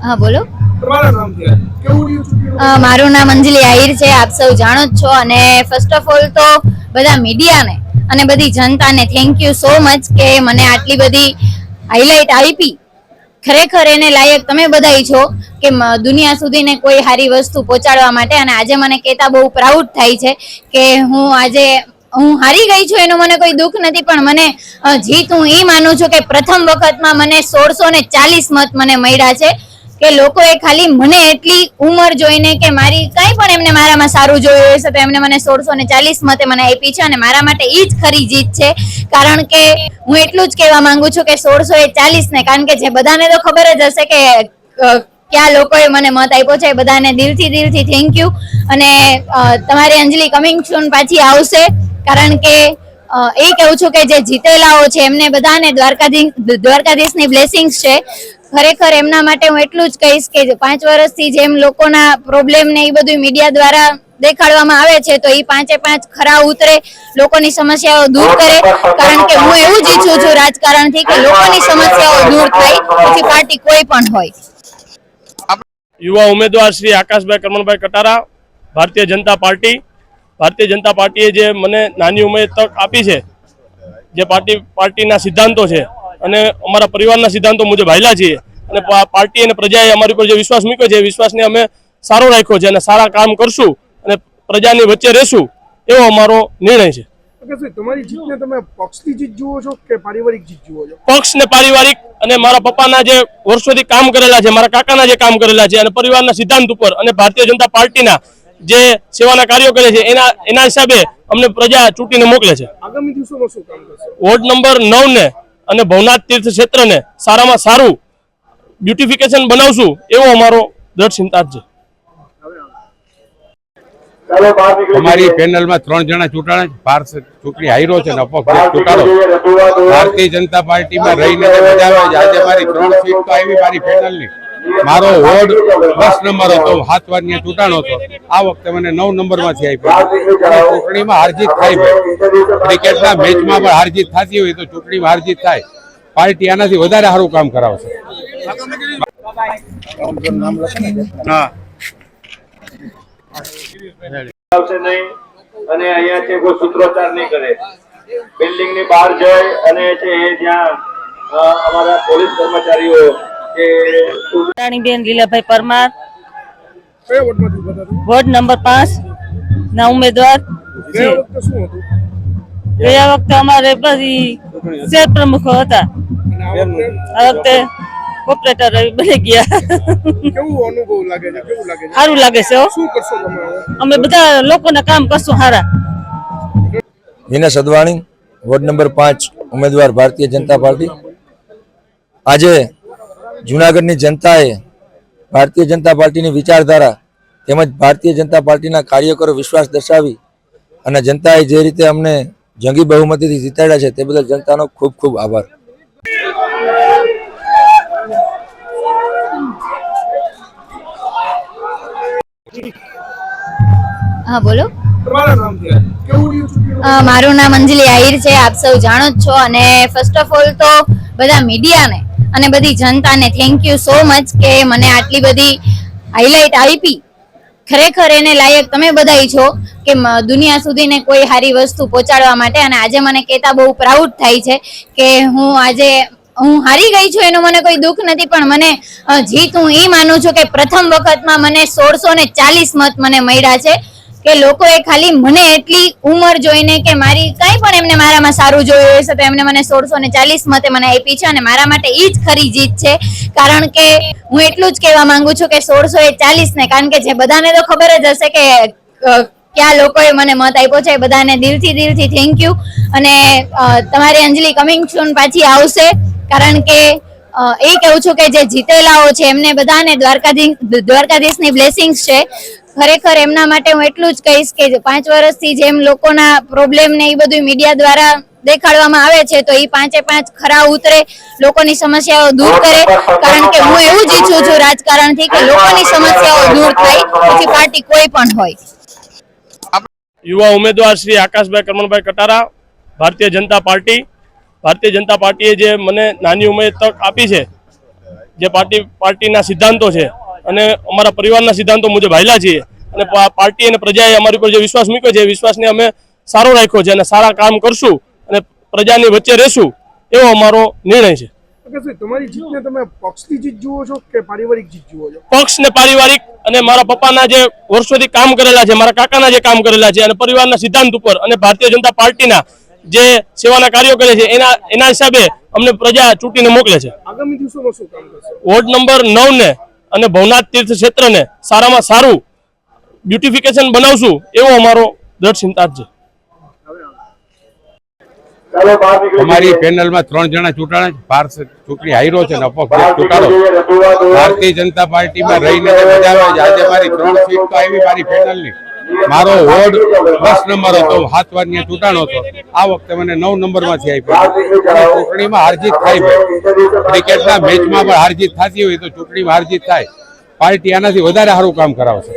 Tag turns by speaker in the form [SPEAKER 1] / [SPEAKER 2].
[SPEAKER 1] हाँ बोलो। मारू नाम अंजलि आहिर है। आप सब जाणो જ છો અને ફર્સ્ટ ઓફ ઓલ તો બધા મીડિયાને અને બધી જનતાને થેન્ક યુ સો મચ કે મને આટલી બધી હાઇલાઇટ આપી। ખરેખર એને લાયક તમે બધાય છો કે દુનિયા સુધીને કોઈ સારી વસ્તુ પહોંચાડવા માટે। અને આજે મને કહેતા બહુ પ્રાઉડ થાય છે કે હું આજે હું હારી ગઈ છું એનું મને કોઈ દુઃખ નથી, પણ મને જીત હું એ માનું છું કે પ્રથમ વખતમાં મને 1640 મત મને મળ્યા છે કે લોકોએ ખાલી મને એટલી ઉંમર જોઈને કે મારી કંઈ પણ એમને મારામાં સારું જોયું હશે તો એમને મને 1640 મતે મને આપી છે અને મારા માટે એ જ ખરી જીત છે। કારણ કે હું એટલું જ કહેવા માંગુ છું કે 1640 ને, કારણ કે જે બધાને તો ખબર જ હશે કે ક્યાં લોકોએ મને મત આપ્યો છે, બધાને દિલથી થેન્ક યુ। અને તમારી અંજલિ કમિંગ સૂન પાછી આવશે, કારણ કે એ કહું છું કે જે જીતેલાઓ છે એમને બધાને દ્વારકાધીશની બ્લેસિંગ્સ છે। ખરેખર એમના માટે હું એટલું જ કહીશ કે 5 વર્ષથી જેમ લોકોના પ્રોબ્લેમ ને એ બધું મીડિયા દ્વારા દેખાડવામાં આવે છે તો એ 5 ખરા ઉતરે, લોકોની સમસ્યાઓ દૂર કરે। કારણ કે હું એવું જ ઈચ્છું છું રાજકારણથી કે લોકોની સમસ્યાઓ દૂર થાય, પછી પાર્ટી કોઈ પણ હોય।
[SPEAKER 2] યુવા ઉમેદવાર શ્રી આકાશભાઈ કરમણભાઈ કટારા, ભારતીય જનતા પાર્ટીએ જે મને નાની ઉંમરે તક આપી છે, જે પાર્ટીના સિદ્ધાંતો છે અને અમારા પરિવારના સિદ્ધાંતો મુજબ હાલ્યા છીએ અને પાર્ટી અને પ્રજાએ અમારી પર જે વિશ્વાસ મૂક્યો છે એ વિશ્વાસને અમે સારો રાખ્યો છે અને સારા કામ કરશું અને પ્રજાની વચ્ચે રહેશું એવો અમારો નિર્ણય છે।
[SPEAKER 3] તમારી જીતને તમે પક્ષની જીત જુઓ છો કે પારિવારિક જીત જુઓ છો?
[SPEAKER 2] પક્ષ ને પારિવારિક અને મારા પપ્પાના જે વર્ષોથી કામ કરેલા છે, મારા કાકાના જે કામ કરેલા છે અને પરિવારના સિદ્ધાંત ઉપર અને ભારતીય જનતા પાર્ટીના જે સેવાના કાર્યો કરે છે એના હિસાબે અમને પ્રજા ચૂંટીને મોકલે છે।
[SPEAKER 3] આગામી દિવસોમાં શું કામ કરશો?
[SPEAKER 2] વોર્ડ નંબર 9 ને અને ભવનાથ તીર્થ ક્ષેત્રને સારામાં સારું બ્યુટિફિકેશન બનાવશું એવો અમારો દ્રઢ સિદ્ધાંત છે।
[SPEAKER 4] અમારી પેનલમાં 3 જણા ચૂંટાણા, પાર્થ ચૂંટણી હાર્યો છે અને અપક્ષ ચૂંટાડો। ભારતીય જનતા પાર્ટીમાં રહીને મજા આવે છે। આજે મારી 3 સીટ તો આવી મારી પેનલની। મારો વોર્ડ 10 નંબર હતો, 7 વાર ત્યાં ચૂંટાણો હતો। આ વખતે મને 9 નંબરમાંથી આપ્યો। ચૂંટણીમાં હારજીત થાય છે, ક્રિકેટના મેચમાં પણ હારજીત થતી હોય તો ચૂંટણીમાં હારજીત થાય। પાર્ટી આનાથી વધારે સારું કામ કરાવશે। હા
[SPEAKER 5] નહીં અને અહીંયા છે કોઈ સૂત્રોચ્ચાર નહીં કરે, બિલ્ડિંગ ની બહાર જાય અને છે જ્યાં અમારા પોલીસ કર્મચારીઓ કે
[SPEAKER 6] રાણીબેન લીલાભાઈ પરમાર,
[SPEAKER 3] કયા વોર્ડમાંથી ઉભા હતા?
[SPEAKER 6] વોર્ડ નંબર 5 ના ઉમેદવાર છે।
[SPEAKER 3] ગયા વખતે શું હતું?
[SPEAKER 6] ગયા વખતે અમારે બધી શહેર પ્રમુખો હતા,
[SPEAKER 3] અને
[SPEAKER 6] આ વખતે ઓપરેટર બની ગયા।
[SPEAKER 3] કેવું અનુભવ લાગે છે? કેવું લાગે છે?
[SPEAKER 6] સારું લાગે છે હો।
[SPEAKER 3] શું કરશો તમે?
[SPEAKER 6] અમે બધા લોકોના કામ કરશું સારા।
[SPEAKER 7] દિનેશ અદવાણી, વોર્ડ નંબર 5 ઉમેદવાર ભારતીય જનતા પાર્ટી। આજે જૂનાગઢની જનતાએ ભારતીય જનતા પાર્ટીની વિચારધારા તેમજ ભારતીય જનતા પાર્ટીના કાર્યકરો વિશ્વાસ દર્શાવી અને જનતાએ જે રીતે અમને જંગી બહુમતીથી જીતાડ્યા છે તે બદલ જનતાનો ખૂબ ખૂબ આભાર।
[SPEAKER 1] हाँ बोलो।
[SPEAKER 3] કેવું
[SPEAKER 1] મારું નામ અંજલિ આહિર છે। આપ સૌ જાણો જ છો અને ફર્સ્ટ ઓફ ઓલ તો બધા મીડિયાને અને બધી જનતાને થેન્ક યુ સો મચ કે મને આટલી બધી હાઇલાઇટ આપી। ખરેખર એને લાયક તમે બધાય છો કે દુનિયા સુધીને કોઈ સારી વસ્તુ પહોંચાડવા માટે। અને આજે મને કહેતા બહુ પ્રાઉડ થાય છે કે હું આજે હું હારી ગઈ છું એનું મને કોઈ દુઃખ નથી, પણ મને જીત હું એ માનું છું કે પ્રથમ વખતમાં મને 1640 મત મને મળ્યા છે કે લોકોએ ખાલી મને એટલી ઉંમર જોઈને કે મારી કંઈ પણ એમને મારામાં સારું જોયું હશે તો એમને મને 1640 મતે મને આપી છે અને મારા માટે એ જ ખરી જીત છે। કારણ કે હું એટલું જ કહેવા માંગુ છું કે 1640 ને, કારણ કે જે બધાને તો ખબર જ હશે કે ક્યાં લોકોએ મને મત આપ્યો છે, બધાને દિલથી થેન્ક યુ। અને તમારી અંજલિ કમિંગ સૂન પાછી આવશે, કારણ કે એ કહું છું કે જે જીતેલાઓ છે એમને બધાને દ્વારકાધીશની બ્લેસિંગ્સ છે। ખરેખર એમના માટે હું એટલું જ કહીશ કે 5 વર્ષથી જેમ લોકોના પ્રોબ્લેમ ને એ બધું મીડિયા દ્વારા દેખાડવામાં આવે છે તો એ 5 ખરા ઉતરે, લોકોની સમસ્યાઓ દૂર કરે। કારણ કે હું એવું જ ઈચ્છું છું રાજકારણથી કે લોકોની સમસ્યાઓ દૂર થાય, પછી પાર્ટી કોઈ પણ હોય।
[SPEAKER 2] યુવા ઉમેદવાર શ્રી આકાશભાઈ કરમણભાઈ કટારા, ભારતીય જનતા પાર્ટીએ જે મને નાની ઉંમરે તક આપી છે, જે પાર્ટીના સિદ્ધાંતો છે અને અમારા પરિવારના સિદ્ધાંતો મુજબ હાલ્યા છીએ અને પાર્ટી અને પ્રજાએ અમારી પર જે વિશ્વાસ મૂક્યો છે એ વિશ્વાસને અમે સારો રાખ્યો છે અને સારા કામ કરશું અને પ્રજાની વચ્ચે રહેશું એવો અમારો નિર્ણય છે.
[SPEAKER 3] આકાશભાઈ, તમારી જીતને તમે પક્ષની જીત જુઓ છો કે પારિવારિક જીત જુઓ છો?
[SPEAKER 2] પક્ષ ને પારિવારિક અને મારા પપ્પાના જે વર્ષોથી કામ કરેલા છે, મારા કાકાના જે કામ કરેલા છે અને પરિવારના સિદ્ધાંત ઉપર અને ભારતીય જનતા પાર્ટીના જે સેવાના કાર્યો કરે છે એના હિસાબે અમને પ્રજા ચૂંટીને મોકલે છે.
[SPEAKER 3] આગામી દિવસોમાં શું કામ કરશો?
[SPEAKER 2] વોર્ડ નંબર 9 ને અને ભવનાથ તીર્થ ક્ષેત્રને સારામાં સારું બ્યુટિફિકેશન બનાવશું એવો અમારો દ્રઢ સિદ્ધાંત છે.
[SPEAKER 4] અમારી પેનલમાં 3 જણા ચૂંટાણા છે. પાર્ષદ ચૂંટણી હાર્યો છે અને અપક્ષ ચૂંટાડો. ભારતીય જનતા પાર્ટીમાં રહીને જે મજા આવે છે. આજે મારી 3 સીટ તો આવી મારી પેનલની. મારો વોર્ડ 10 નંબર હતો, 7 વાર ત્યાં ચૂંટાણો હતો. આ વખતે મને 9 નંબરમાંથી આવી. ચૂંટણીમાં હારજીત થાય ભાઈ. ક્રિકેટના મેચમાં પણ હારજીત થતી હોય તો ચૂંટણીમાં હારજીત થાય. પાર્ટી આનાથી વધારે સારું કામ કરાવશે.